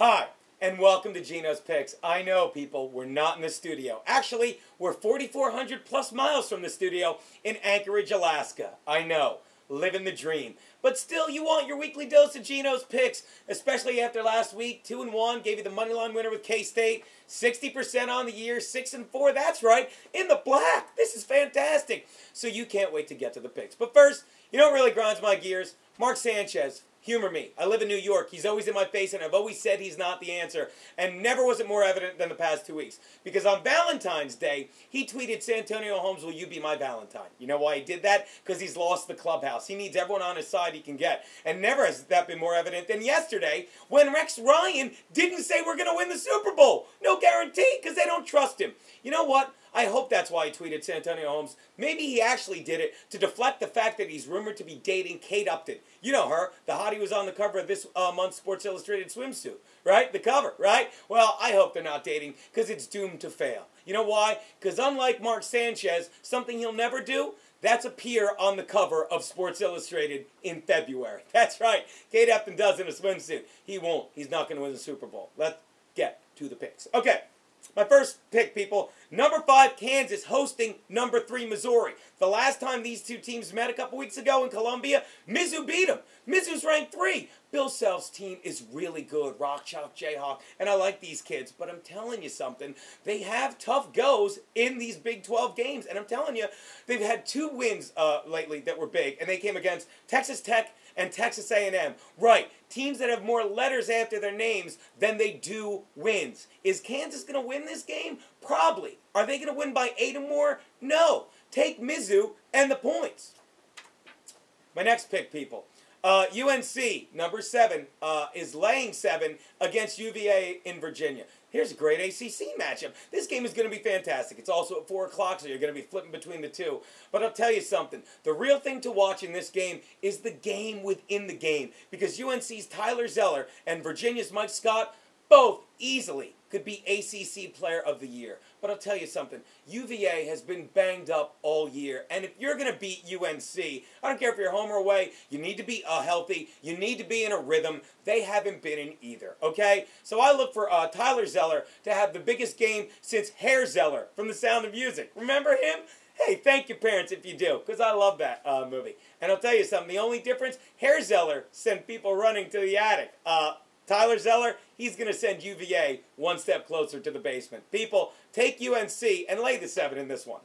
Hi, and welcome to GENO'S Picks. I know, people, we're not in the studio. Actually, we're 4,400 plus miles from the studio in Anchorage, Alaska. I know, living the dream. But still, you want your weekly dose of GENO'S Picks, especially after last week. 2-1, gave you the moneyline winner with K-State. 60% on the year, 6-4, that's right, in the black. This is fantastic. So you can't wait to get to the picks. But first, you know what really grinds my gears? Mark Sanchez. Humor me. I live in New York. He's always in my face, and I've always said he's not the answer. And never was it more evident than the past 2 weeks. Because on Valentine's Day, he tweeted, Santonio Holmes, will you be my Valentine? You know why he did that? Because he's lost the clubhouse. He needs everyone on his side he can get. And never has that been more evident than yesterday when Rex Ryan didn't say we're going to win the Super Bowl. No guarantee, because they don't trust him. You know what? I hope that's why he tweeted Santonio Holmes. Maybe he actually did it to deflect the fact that he's rumored to be dating Kate Upton. You know her, the hottie was on the cover of this month's Sports Illustrated swimsuit, right? The cover, right? Well, I hope they're not dating because it's doomed to fail. You know why? Because unlike Mark Sanchez, something he'll never do, that's appear on the cover of Sports Illustrated in February. That's right. Kate Upton does in a swimsuit. He won't. He's not going to win the Super Bowl. Let's get to the picks. Okay. My first pick, people, number 5, Kansas, hosting number 3, Missouri. The last time these two teams met a couple weeks ago in Columbia, Mizzou beat them. Mizzou's ranked 3. Bill Self's team is really good, Rock Chalk, Jayhawk, and I like these kids. But I'm telling you something, they have tough goes in these Big 12 games. And I'm telling you, they've had 2 wins lately that were big, and they came against Texas Tech and Texas A&M. Right, teams that have more letters after their names than they do wins. Is Kansas going to win this game? Probably. Are they going to win by 8 or more? No. Take Mizzou and the points. My next pick, people. UNC, number 7, is laying 7 against UVA in Virginia. Here's a great ACC matchup. This game is going to be fantastic. It's also at 4 o'clock, so you're going to be flipping between the two. But I'll tell you something. The real thing to watch in this game is the game within the game. Because UNC's Tyler Zeller and Virginia's Mike Scott both easily could be ACC Player of the Year. But I'll tell you something. UVA has been banged up all year. And if you're going to beat UNC, I don't care if you're home or away, you need to be healthy. You need to be in a rhythm. They haven't been in either, okay? So I look for Tyler Zeller to have the biggest game since Hair Zeller from The Sound of Music. Remember him? Hey, thank your parents if you do, because I love that movie. And I'll tell you something. The only difference, Hair Zeller sent people running to the attic. Tyler Zeller, he's going to send UVA one step closer to the basement. People, take UNC and lay the 7 in this one.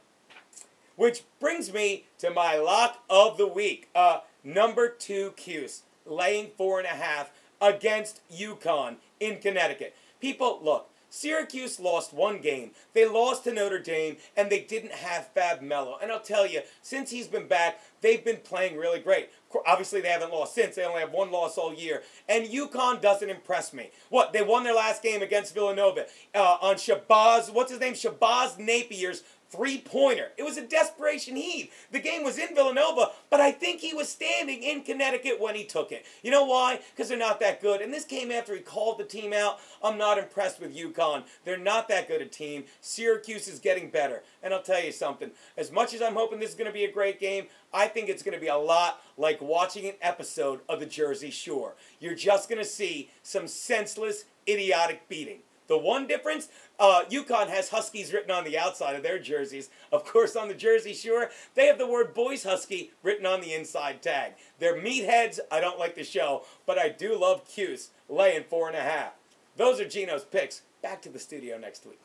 Which brings me to my lock of the week. Number 2, Cuse, laying 4.5 against UConn in Connecticut. People, look. Syracuse lost 1 game. They lost to Notre Dame, and they didn't have Fab Melo. And I'll tell you, since he's been back, they've been playing really great. Obviously, they haven't lost since. They only have 1 loss all year. And UConn doesn't impress me. What? They won their last game against Villanova on Shabazz, what's his name? Shabazz Napier's 3-pointer. It was a desperation heave. The game was in Villanova, but I think he was standing in Connecticut when he took it. You know why? Because they're not that good. And this came after he called the team out. I'm not impressed with UConn. They're not that good a team. Syracuse is getting better. And I'll tell you something. As much as I'm hoping this is going to be a great game, I think it's going to be a lot like watching an episode of the Jersey Shore. You're just going to see some senseless, idiotic beating. The one difference, UConn has Huskies written on the outside of their jerseys. Of course, on the Jersey Shore, they have the word Boys Husky written on the inside tag. They're meatheads. I don't like the show, but I do love Cuse laying 4.5. Those are GENO'S picks. Back to the studio next week.